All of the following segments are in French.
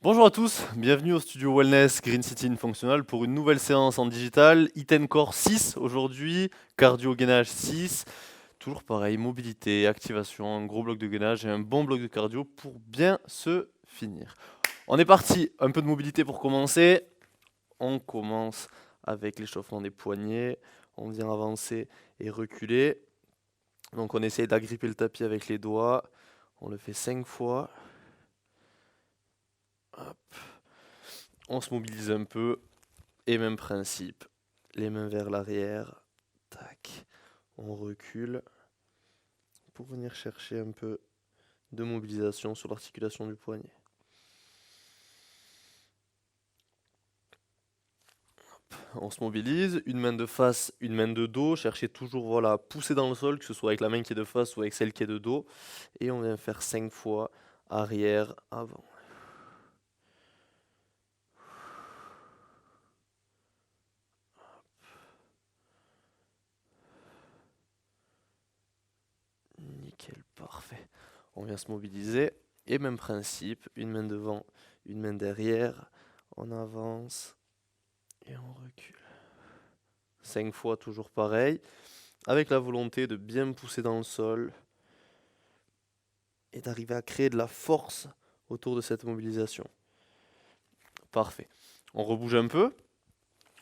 Bonjour à tous, bienvenue au studio Wellness Green City Functional pour une nouvelle séance en digital. Iten Core 6 aujourd'hui, cardio gainage 6. Toujours pareil, mobilité, activation, un gros bloc de gainage et un bon bloc de cardio pour bien se finir. On est parti, un peu de mobilité pour commencer. On commence avec l'échauffement des poignets. On vient avancer et reculer. Donc on essaye d'agripper le tapis avec les doigts. On le fait 5 fois. Hop. On se mobilise un peu. Et même principe. Les mains vers l'arrière. Tac. On recule pour venir chercher un peu de mobilisation sur l'articulation du poignet. On se mobilise, une main de face, une main de dos, cherchez toujours voilà, à pousser dans le sol, que ce soit avec la main qui est de face ou avec celle qui est de dos. Et on vient faire 5 fois arrière, avant. Nickel, parfait. On vient se mobiliser. Et même principe, une main devant, une main derrière. On avance et on recule. 5 fois toujours pareil, avec la volonté de bien pousser dans le sol et d'arriver à créer de la force autour de cette mobilisation. Parfait. On rebouge un peu,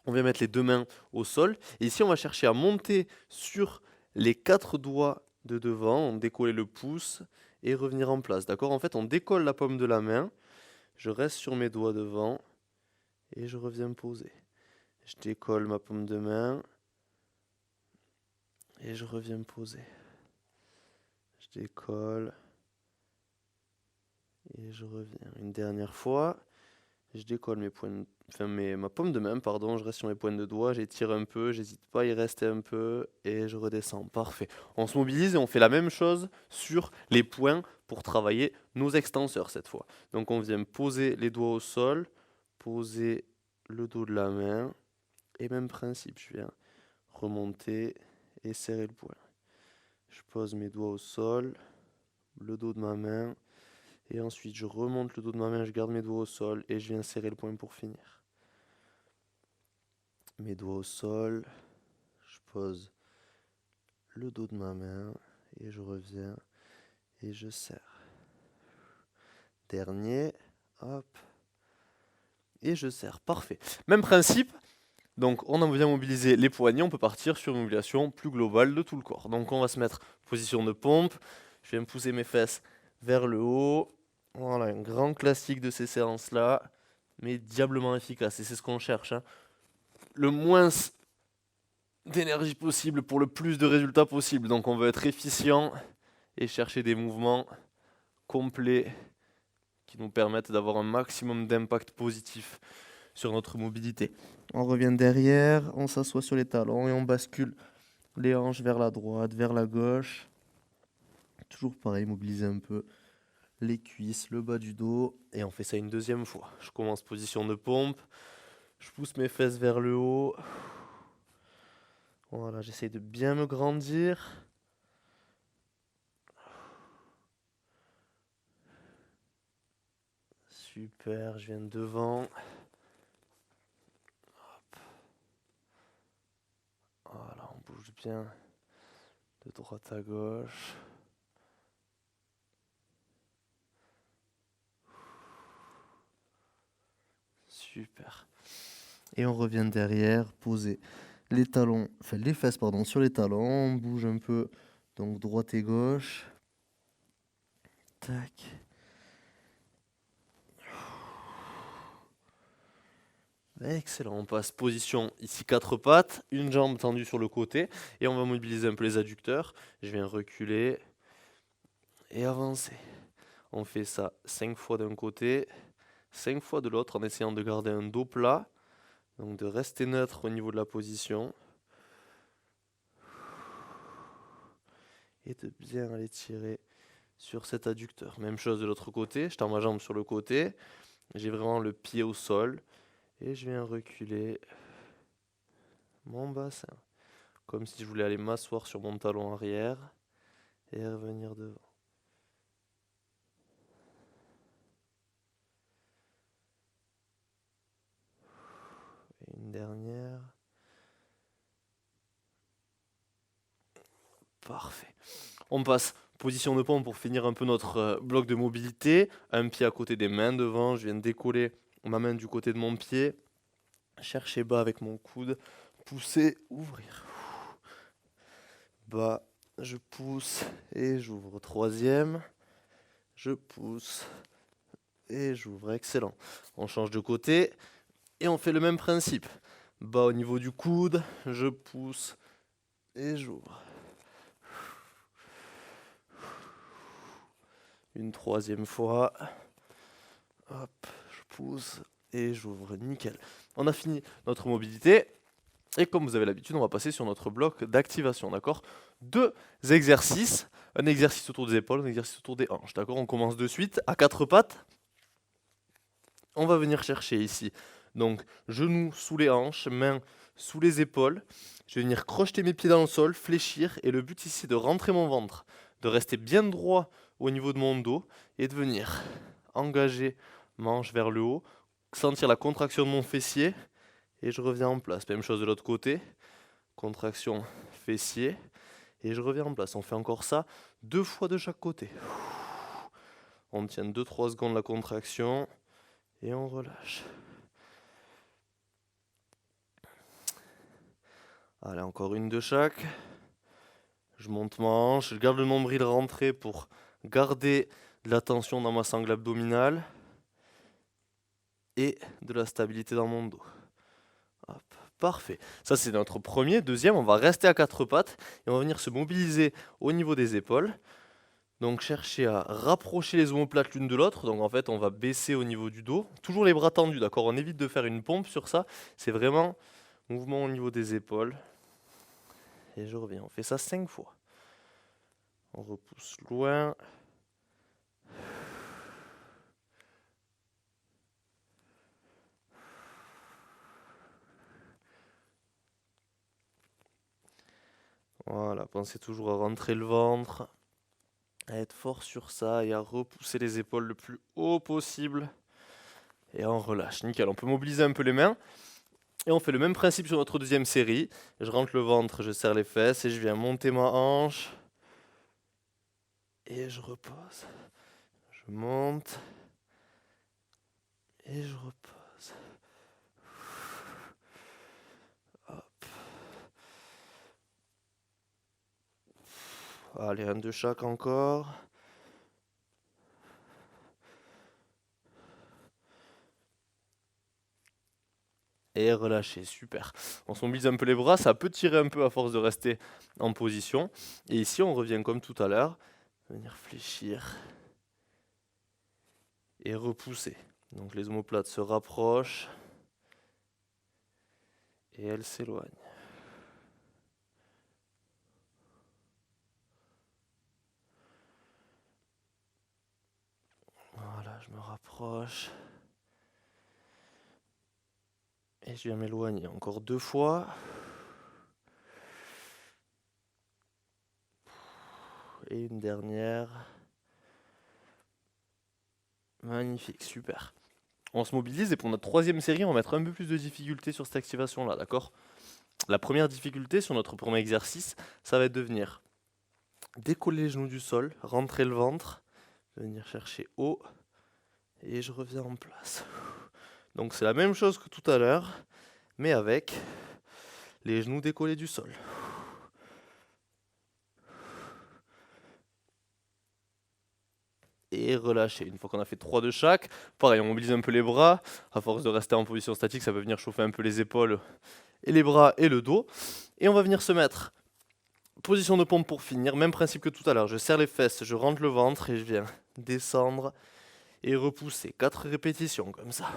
on vient mettre les deux mains au sol, et ici on va chercher à monter sur les 4 doigts de devant, on décolle le pouce et revenir en place. D'accord? En fait, on décolle la paume de la main, je reste sur mes doigts devant et je reviens poser. Je décolle ma paume de main et je reviens poser. Je décolle et je reviens. Une dernière fois, je décolle ma paume de main, pardon, je reste sur mes pointes de doigts, j'étire un peu, j'hésite pas à y rester un peu et je redescends. Parfait. On se mobilise et on fait la même chose sur les poings pour travailler nos extenseurs cette fois. Donc on vient poser les doigts au sol, poser le dos de la main et même principe, je viens remonter et serrer le poing. Je pose mes doigts au sol, le dos de ma main. Et ensuite, je remonte le dos de ma main, je garde mes doigts au sol et je viens serrer le poing pour finir. Mes doigts au sol, je pose le dos de ma main et je reviens et je serre. Dernier, hop, et je serre. Parfait. Même principe, donc on en vient mobiliser les poignets, on peut partir sur une mobilisation plus globale de tout le corps. Donc on va se mettre en position de pompe, je viens pousser mes fesses vers le haut. Voilà, un grand classique de ces séances-là, mais diablement efficace, et c'est ce qu'on cherche, hein. Le moins d'énergie possible pour le plus de résultats possible. Donc on veut être efficient et chercher des mouvements complets qui nous permettent d'avoir un maximum d'impact positif sur notre mobilité. On revient derrière, on s'assoit sur les talons et on bascule les hanches vers la droite, vers la gauche. Toujours pareil, mobiliser un peu les cuisses, le bas du dos. Et on fait ça une deuxième fois. Je commence position de pompe. Je pousse mes fesses vers le haut. Voilà, j'essaye de bien me grandir. Super, je viens de devant. Voilà, on bouge bien de droite à gauche. Super. Et on revient derrière, poser les talons, enfin les fesses pardon, sur les talons. On bouge un peu, donc droite et gauche. Tac. Excellent, on passe position ici 4 pattes, une jambe tendue sur le côté et on va mobiliser un peu les adducteurs. Je viens reculer et avancer. On fait ça 5 fois d'un côté, 5 fois de l'autre en essayant de garder un dos plat, donc de rester neutre au niveau de la position et de bien aller tirer sur cet adducteur. Même chose de l'autre côté, je tends ma jambe sur le côté, j'ai vraiment le pied au sol et je viens reculer mon bassin, comme si je voulais aller m'asseoir sur mon talon arrière et revenir devant. Une dernière. Parfait. On passe position de pompe pour finir un peu notre bloc de mobilité. Un pied à côté des mains devant. Je viens de décoller ma main du côté de mon pied. Chercher bas avec mon coude. Pousser, ouvrir. Bas, je pousse et j'ouvre. Troisième. Je pousse et j'ouvre. Excellent. On change de côté et on fait le même principe. Bas au niveau du coude. Je pousse et j'ouvre. Une troisième fois. Hop, je pousse et j'ouvre. Nickel. On a fini notre mobilité. Et comme vous avez l'habitude, on va passer sur notre bloc d'activation. D'accord ? 2 exercices. Un exercice autour des épaules, un exercice autour des hanches. D'accord ? On commence de suite à 4 pattes. On va venir chercher ici. Donc, genoux sous les hanches, mains sous les épaules. Je vais venir crocheter mes pieds dans le sol, fléchir. Et le but ici, c'est de rentrer mon ventre, de rester bien droit au niveau de mon dos et de venir engager manche vers le haut, sentir la contraction de mon fessier et je reviens en place. Même chose de l'autre côté, contraction fessier et je reviens en place. On fait encore ça 2 fois de chaque côté. On tient 2-3 secondes la contraction et on relâche. Allez, encore une de chaque. Je monte ma hanche, je garde le nombril rentré pour garder de la tension dans ma sangle abdominale et de la stabilité dans mon dos. Hop, parfait. Ça, c'est notre premier. Deuxième, on va rester à 4 pattes et on va venir se mobiliser au niveau des épaules. Donc, chercher à rapprocher les omoplates l'une de l'autre. Donc, en fait, on va baisser au niveau du dos. Toujours les bras tendus, d'accord ? On évite de faire une pompe sur ça. C'est vraiment mouvement au niveau des épaules. Et je reviens. On fait ça 5 fois. On repousse loin. Voilà, pensez toujours à rentrer le ventre, à être fort sur ça et à repousser les épaules le plus haut possible. Et on relâche. Nickel, on peut mobiliser un peu les mains. Et on fait le même principe sur notre deuxième série. Je rentre le ventre, je serre les fesses et je viens monter ma hanche. Et je repose. Je monte. Et je repose. Hop. Allez, un de chaque encore. Et relâcher, super. On se mobilise un peu les bras, ça peut tirer un peu à force de rester en position. Et ici, on revient comme tout à l'heure. Venir fléchir. Et repousser. Donc les omoplates se rapprochent. Et elles s'éloignent. Voilà, je me rapproche. Et je viens m'éloigner encore 2 fois. Et une dernière. Magnifique, super. On se mobilise et pour notre troisième série, on va mettre un peu plus de difficulté sur cette activation-là, d'accord ? La première difficulté sur notre premier exercice, ça va être de venir décoller les genoux du sol, rentrer le ventre, venir chercher haut et je reviens en place. Donc c'est la même chose que tout à l'heure, mais avec les genoux décollés du sol. Et relâcher. Une fois qu'on a fait 3 de chaque, pareil, on mobilise un peu les bras. À force de rester en position statique, ça peut venir chauffer un peu les épaules et les bras et le dos. Et on va venir se mettre position de pompe pour finir. Même principe que tout à l'heure. Je serre les fesses, je rentre le ventre et je viens descendre et repousser. 4 répétitions comme ça.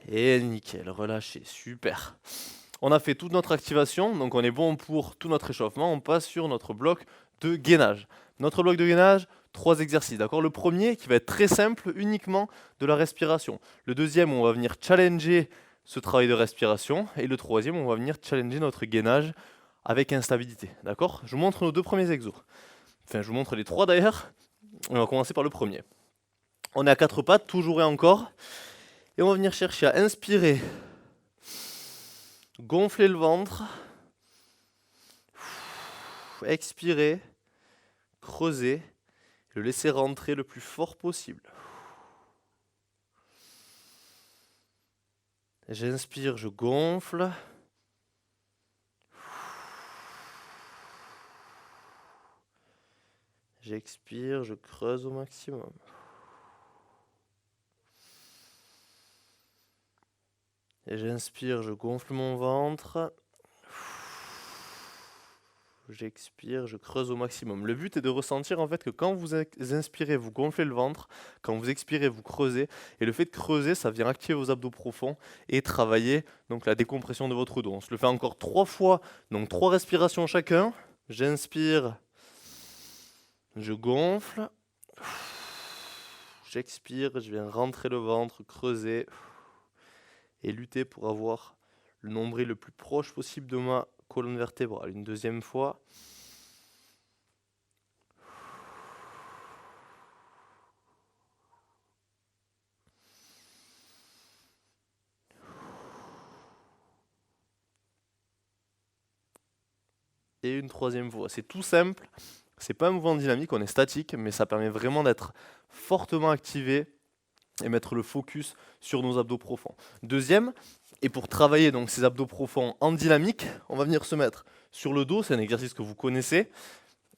Et nickel, relâchez, super. On a fait toute notre activation, donc on est bon pour tout notre échauffement. On passe sur notre bloc de gainage. Notre bloc de gainage, 3 exercices, d'accord ? Le premier qui va être très simple, uniquement de la respiration. Le deuxième, on va venir challenger ce travail de respiration. Et le troisième, on va venir challenger notre gainage avec instabilité, d'accord ? Je vous montre nos 2 premiers exos. Enfin, je vous montre les 3 d'ailleurs. On va commencer par le premier. On est à 4 pattes, toujours et encore. Et on va venir chercher à inspirer, gonfler le ventre, expirer, creuser, le laisser rentrer le plus fort possible. J'inspire, je gonfle. J'expire, je creuse au maximum. Et j'inspire, je gonfle mon ventre. J'expire, je creuse au maximum. Le but est de ressentir en fait que quand vous inspirez, vous gonflez le ventre, quand vous expirez, vous creusez. Et le fait de creuser, ça vient activer vos abdos profonds et travailler donc la décompression de votre dos. On se le fait encore 3 fois, donc 3 respirations chacun. J'inspire, je gonfle. J'expire, je viens rentrer le ventre, creuser et lutter pour avoir le nombril le plus proche possible de ma colonne vertébrale. Une deuxième fois. Et une troisième fois. C'est tout simple. C'est pas un mouvement dynamique, on est statique, mais ça permet vraiment d'être fortement activé et mettre le focus sur nos abdos profonds. Deuxième, et pour travailler donc ces abdos profonds en dynamique, on va venir se mettre sur le dos. C'est un exercice que vous connaissez,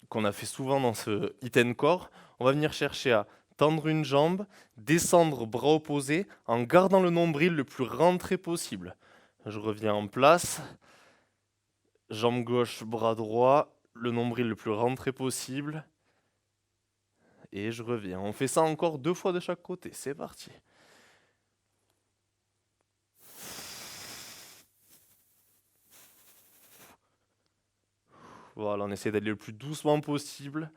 qu'on a fait souvent dans ce Hit and Core. On va venir chercher à tendre une jambe, descendre bras opposés en gardant le nombril le plus rentré possible. Je reviens en place, jambe gauche, bras droit, le nombril le plus rentré possible. Et je reviens. On fait ça encore 2 fois de chaque côté. C'est parti. Voilà, on essaie d'aller le plus doucement possible.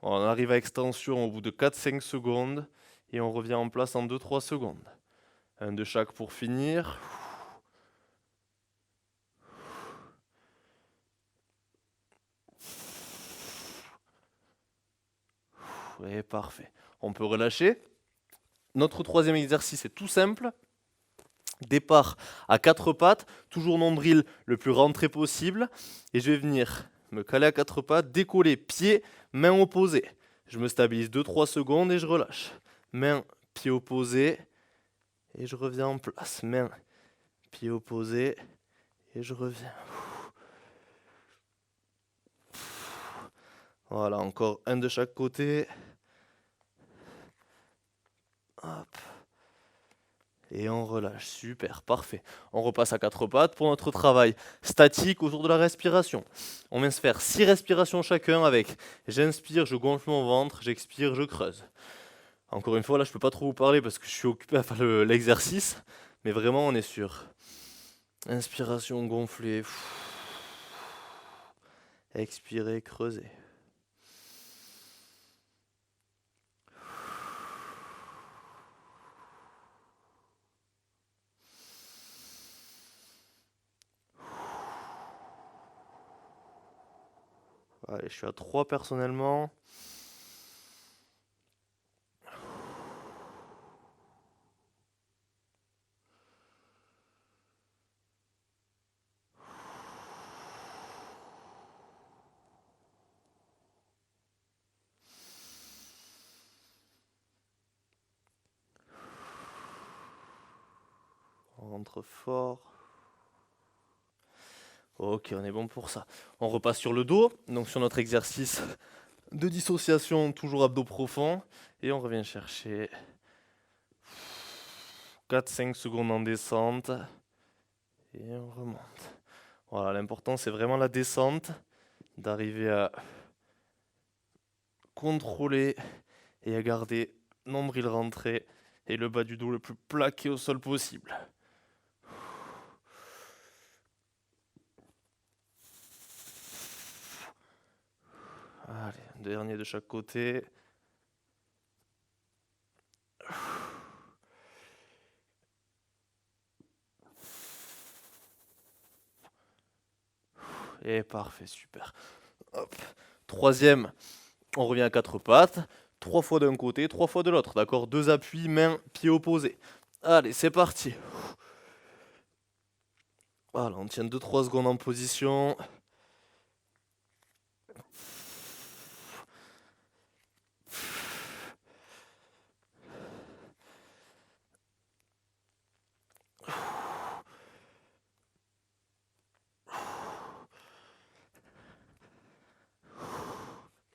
On arrive à extension au bout de 4-5 secondes. Et on revient en place en 2-3 secondes. Un de chaque pour finir. Et parfait. On peut relâcher. Notre troisième exercice est tout simple. Départ à 4 pattes, toujours nombril le plus rentré possible. Et je vais venir me caler à 4 pattes, décoller, pied, main opposée. Je me stabilise 2-3 secondes et je relâche. Main, pied opposé. Et je reviens en place. Main, pied opposé. Et je reviens. Voilà, encore un de chaque côté. Hop. Et on relâche. Super, parfait. On repasse à 4 pattes pour notre travail statique autour de la respiration. On vient se faire 6 respirations chacun avec j'inspire, je gonfle mon ventre, j'expire, je creuse. Encore une fois, là, je peux pas trop vous parler parce que je suis occupé à faire l'exercice. Mais vraiment, on est sur inspiration, gonfler. Expirer, creuser. Allez, je suis à 3 personnellement. On rentre fort. Ok, on est bon pour ça. On repasse sur le dos, donc sur notre exercice de dissociation, toujours abdos profonds. Et on revient chercher 4-5 secondes en descente. Et on remonte. Voilà, l'important c'est vraiment la descente, d'arriver à contrôler et à garder nombril rentré et le bas du dos le plus plaqué au sol possible. Allez, un dernier de chaque côté. Et parfait, super. Hop. Troisième On revient à 4 pattes, 3 fois d'un côté, 3 fois de l'autre, d'accord? 2 appuis, main, pied opposé. Allez, c'est parti. Voilà, on tient 2-3 secondes en position.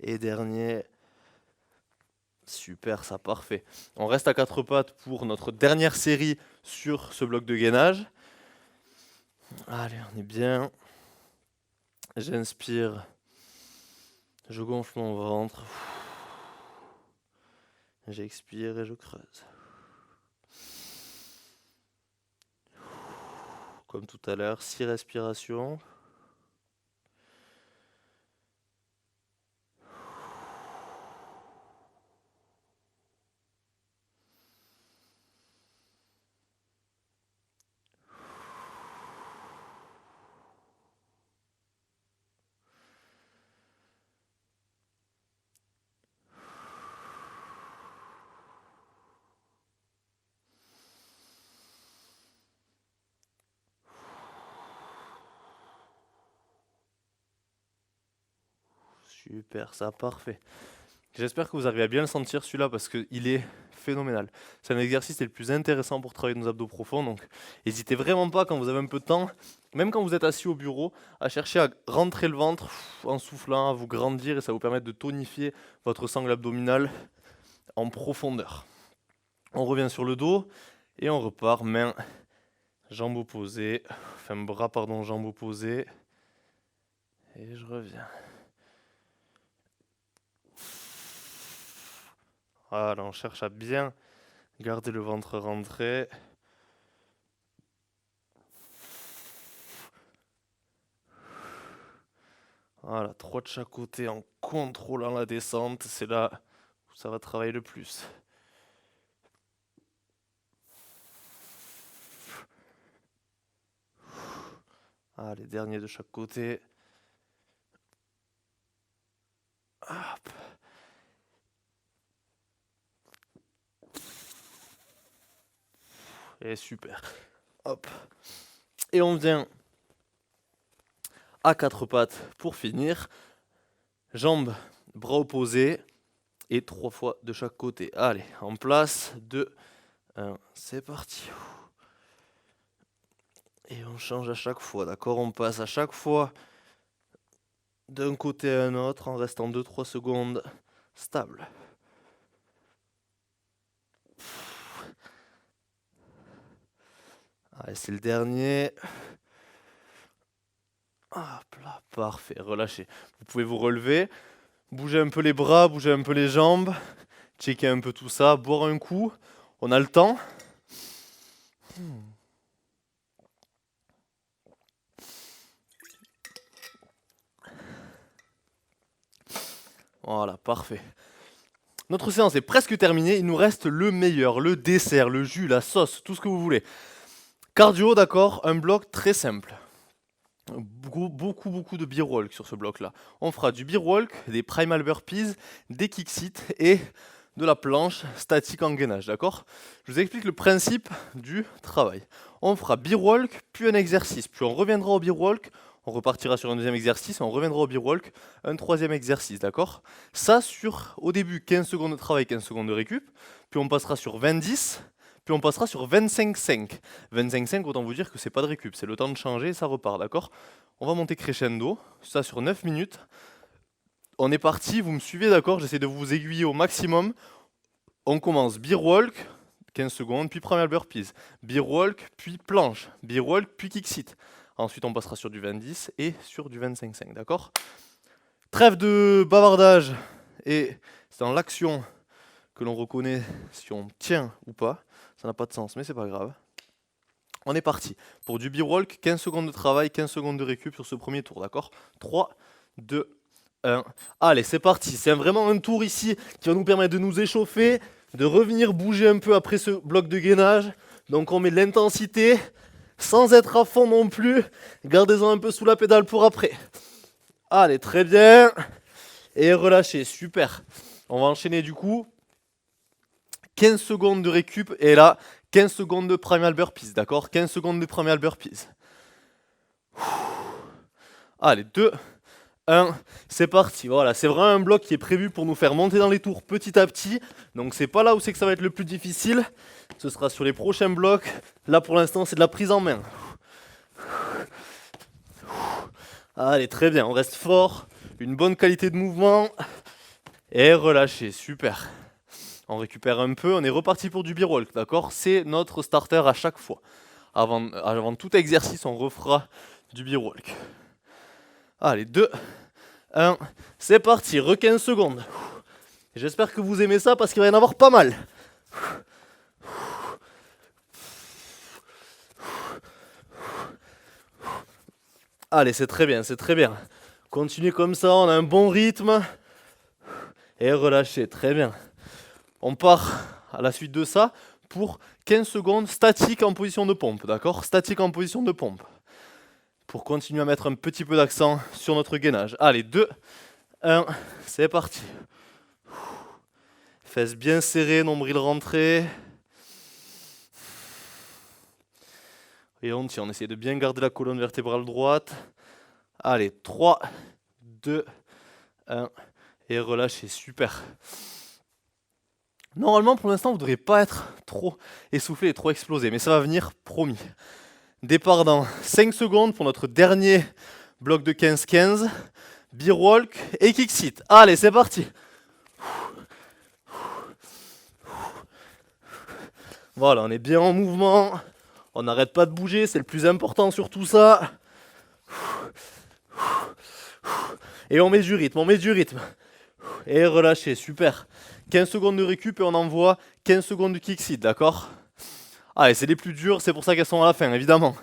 Et dernier. Super, ça, parfait. On reste à 4 pattes pour notre dernière série sur ce bloc de gainage. Allez, on est bien. J'inspire. Je gonfle mon ventre. J'expire et je creuse. Comme tout à l'heure, 6 respirations. Super, ça, parfait. J'espère que vous arrivez à bien le sentir celui-là parce qu'il est phénoménal. C'est un exercice qui est le plus intéressant pour travailler nos abdos profonds. Donc n'hésitez vraiment pas quand vous avez un peu de temps, même quand vous êtes assis au bureau, à chercher à rentrer le ventre en soufflant, à vous grandir et ça va vous permettre de tonifier votre sangle abdominale en profondeur. On revient sur le dos et on repart main, jambes opposées, enfin bras pardon, jambes opposées. Et je reviens. Voilà, on cherche à bien garder le ventre rentré. Voilà, 3 de chaque côté en contrôlant la descente. C'est là où ça va travailler le plus. Allez, dernier de chaque côté. Hop. Et super. Hop. Et on vient à 4 pattes pour finir. Jambes, bras opposés. Et 3 fois de chaque côté. Allez, en place. 2, 1, c'est parti. Et on change à chaque fois, d'accord? On passe à chaque fois d'un côté à un autre en restant 2-3 secondes stable. Allez, c'est le dernier. Hop là, parfait, relâchez. Vous pouvez vous relever, bouger un peu les bras, bouger un peu les jambes, checker un peu tout ça, boire un coup. On a le temps. Voilà, parfait. Notre séance est presque terminée, il nous reste le meilleur, le dessert, le jus, la sauce, tout ce que vous voulez. Cardio, d'accord, un bloc très simple. Beaucoup de beer walk sur ce bloc-là. On fera du beer walk, des primal burpees, des kick sit et de la planche statique en gainage, d'accord? Je vous explique le principe du travail. On fera beer walk, puis un exercice, puis on reviendra au beer walk, on repartira sur un deuxième exercice, on reviendra au beer walk, un troisième exercice, d'accord? Ça sur, au début, 15 secondes de travail, 15 secondes de récup, puis on passera sur 20-10, puis on passera sur 25-5. 25-5, autant vous dire que c'est pas de récup, c'est le temps de changer et ça repart, d'accord? On va monter crescendo, ça sur 9 minutes. On est parti, vous me suivez, d'accord? J'essaie de vous aiguiller au maximum. On commence beer walk, 15 secondes, puis primal burpees. Beer walk, puis planche. Beer walk, puis kick sit. Ensuite, on passera sur du 20-10 et sur du 25-5, d'accord? Trêve de bavardage, et c'est dans l'action que l'on reconnaît si on tient ou pas. Ça n'a pas de sens, mais c'est pas grave. On est parti pour du beer walk, 15 secondes de travail, 15 secondes de récup sur ce premier tour, d'accord? 3, 2, 1. Allez, c'est parti. C'est vraiment un tour ici qui va nous permettre de nous échauffer, de revenir bouger un peu après ce bloc de gainage. Donc on met de l'intensité, sans être à fond non plus. Gardez-en un peu sous la pédale pour après. Allez, très bien. et relâchez, super. On va enchaîner du coup. 15 secondes de récup et là, 15 secondes de primal burpees, d'accord? 15 secondes de primal burpees. Allez, 2, 1, c'est parti. Voilà, c'est vraiment un bloc qui est prévu pour nous faire monter dans les tours petit à petit. Donc c'est pas là où c'est que ça va être le plus difficile. Ce sera sur les prochains blocs. Là pour l'instant, c'est de la prise en main. Allez, très bien, on reste fort. Une bonne qualité de mouvement. Et relâchez, super. On récupère un peu, on est reparti pour du B-Walk, d'accord? C'est notre starter à chaque fois. Avant tout exercice, on refera du B-Walk. Allez, 2, 1, c'est parti, 15 secondes. J'espère que vous aimez ça parce qu'il va y en avoir pas mal. Allez, c'est très bien, c'est très bien. Continuez comme ça, on a un bon rythme. Et relâchez, très bien. On part à la suite de ça pour 15 secondes statique en position de pompe, d'accord? Statique en position de pompe. Pour continuer à mettre un petit peu d'accent sur notre gainage. Allez, 2, 1, c'est parti. Fesses bien serrées, nombril rentré. Et on tient, on essaie de bien garder la colonne vertébrale droite. Allez, 3, 2, 1, et relâchez, super. Normalement, pour l'instant, vous ne devriez pas être trop essoufflé et trop explosé, mais ça va venir, promis. Départ dans 5 secondes pour notre dernier bloc de 15-15. Beer walk et kick sit. Allez, c'est parti. Voilà, on est bien en mouvement. On n'arrête pas de bouger, c'est le plus important sur tout ça. Et on met du rythme, on met du rythme. Et relâchez, super. 15 secondes de récup et on envoie 15 secondes de kick sit, d'accord? Allez, c'est les plus durs, c'est pour ça qu'elles sont à la fin, évidemment.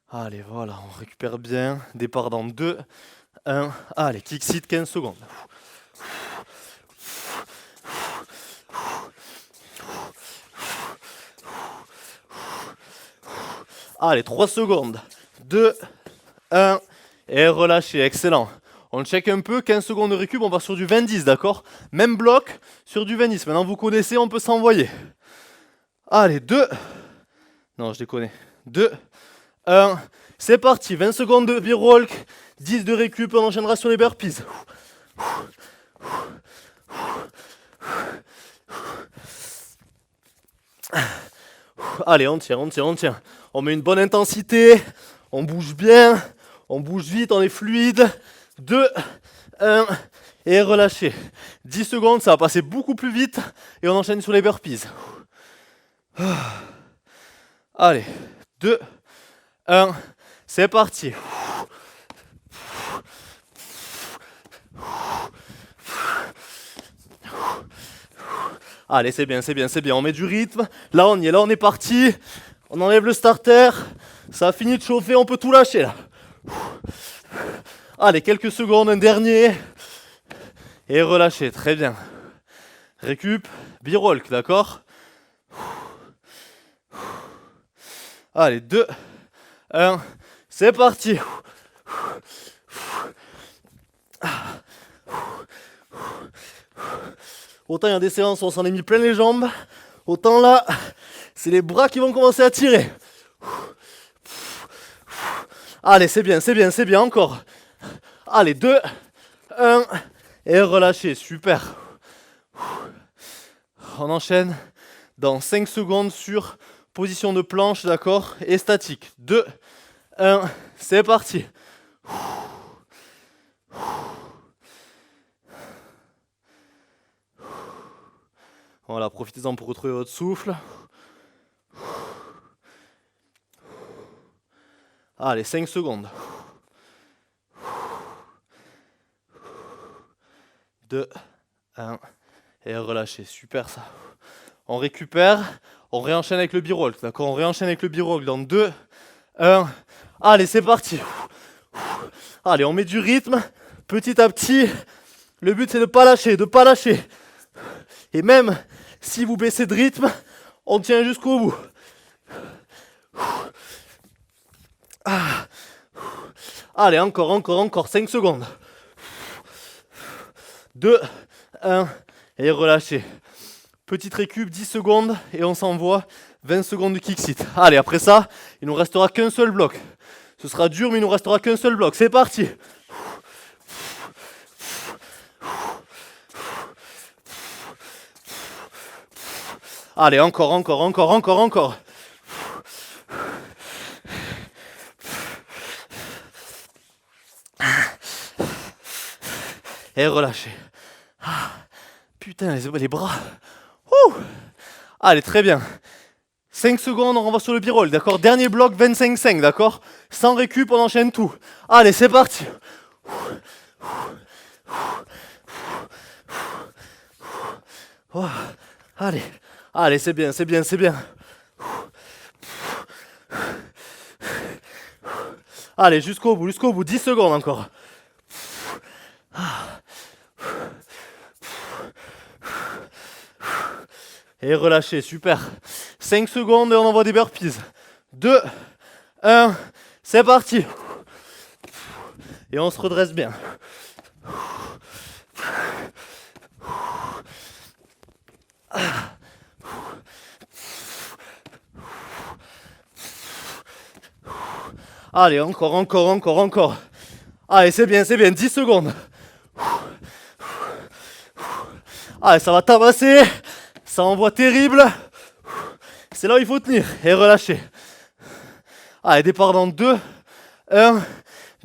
Allez, voilà, on récupère bien. Départ dans 2, 1. Allez, kick sit, 15 secondes. Allez, 3 secondes. 2, 1. Et relâchez, excellent. On check un peu, 15 secondes de récup, on va sur du 20-10, d'accord? Même bloc sur du 20-10. Maintenant, vous connaissez, on peut s'envoyer. Allez, 2. Non, je déconne. 2, 1. C'est parti, 20 secondes de beer walk, 10 de récup, on enchaînera sur les burpees. Allez, on tient, on tient, on tient. On met une bonne intensité, on bouge bien, on bouge vite, on est fluide. 2, 1, et relâchez. 10 secondes, ça va passer beaucoup plus vite, et on enchaîne sur les burpees. Allez, 2, 1, c'est parti. Allez, c'est bien, c'est bien, c'est bien. On met du rythme. Là, on y est, là, on est parti. On enlève le starter. Ça a fini de chauffer, on peut tout lâcher là. Allez, quelques secondes, un dernier. Et relâchez, très bien. Récup, beer walk, d'accord? Allez, 2, 1, c'est parti. Autant il y a des séances où on s'en est mis plein les jambes, autant là, c'est les bras qui vont commencer à tirer. Allez, c'est bien, c'est bien, c'est bien, encore. Allez, 2, 1, et relâchez, super. On enchaîne dans 5 secondes sur position de planche, d'accord, et statique. 2, 1, c'est parti. Voilà, profitez-en pour retrouver votre souffle. Allez, 5 secondes. 2, 1, et relâchez, super ça. On récupère, on réenchaîne avec le beer walk, d'accord? On réenchaîne avec le beer walk dans 2, 1, allez, c'est parti. Allez, on met du rythme, petit à petit. Le but, c'est de ne pas lâcher, de ne pas lâcher. Et même si vous baissez de rythme, on tient jusqu'au bout. Allez, encore, 5 secondes. 2, 1, et relâchez. Petite récup, 10 secondes, et on s'envoie 20 secondes de kick sit. Allez, après ça, il nous restera qu'un seul bloc. Ce sera dur, mais il nous restera qu'un seul bloc. C'est parti. Allez, encore. Et relâchez. Putain, les bras. Ouh. Allez, très bien. 5 secondes, on renvoie sur le b-roll, d'accord? Dernier bloc, 25-5, d'accord? Sans récup, on enchaîne tout. Allez, c'est parti. Oh. Allez, c'est bien. Allez, jusqu'au bout, 10 secondes encore. Et relâchez, super. 5 secondes et on envoie des burpees. 2, 1, c'est parti. Et on se redresse bien. Allez, encore. Allez, c'est bien, 10 secondes. Allez, ça va tabasser. Ça envoie terrible. C'est là où il faut tenir. Et relâcher. Allez, départ dans 2, 1,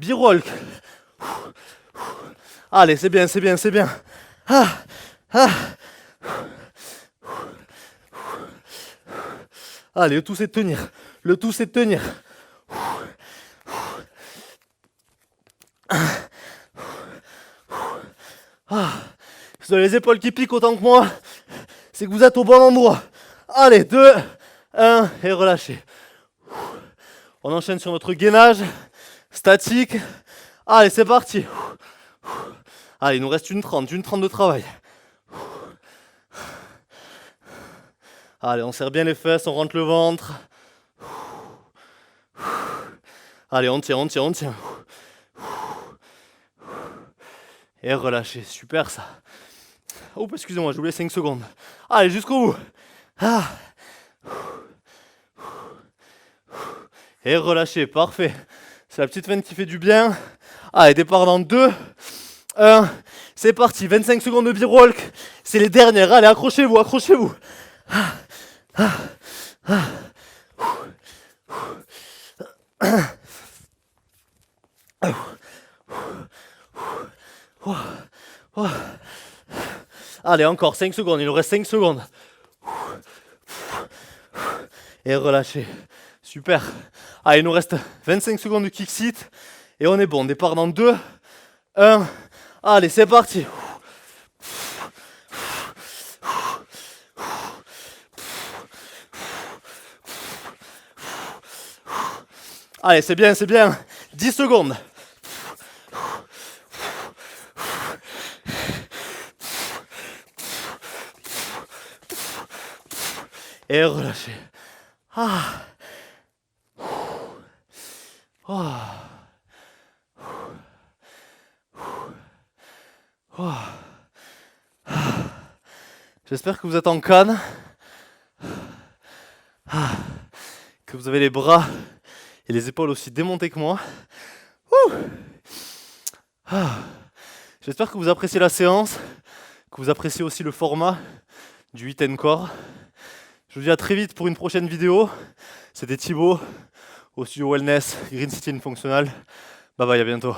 b-roll. Allez, c'est bien. Allez, le tout c'est de tenir. Si vous avez les épaules qui piquent autant que moi, c'est que vous êtes au bon endroit. Allez, 2, 1, et relâchez. On enchaîne sur notre gainage statique. Allez, c'est parti. Allez, il nous reste une 30 de travail. Allez, on serre bien les fesses, on rentre le ventre. Allez, on tient. Et relâchez, super ça. Oh, excusez-moi, j'ai oublié 5 secondes. Allez, jusqu'au bout. Et relâchez, parfait. C'est la petite veine qui fait du bien. Allez, départ dans 2, 1, c'est parti. 25 secondes de b-roll. C'est les dernières. Allez, accrochez-vous. Allez, encore 5 secondes, il nous reste 5 secondes. Et relâchez. Super. Allez, il nous reste 25 secondes de kick sit. Et on est bon. Départ dans 2, 1. Allez, c'est parti. Allez, c'est bien. 10 secondes. Et relâchez. J'espère que vous êtes en canne. Que vous avez les bras et les épaules aussi démontées que moi. J'espère que vous appréciez la séance, que vous appréciez aussi le format du Hit and Core. Je vous dis à très vite pour une prochaine vidéo. C'était Thibaut au studio Wellness Green City Functional. Bye bye, à bientôt.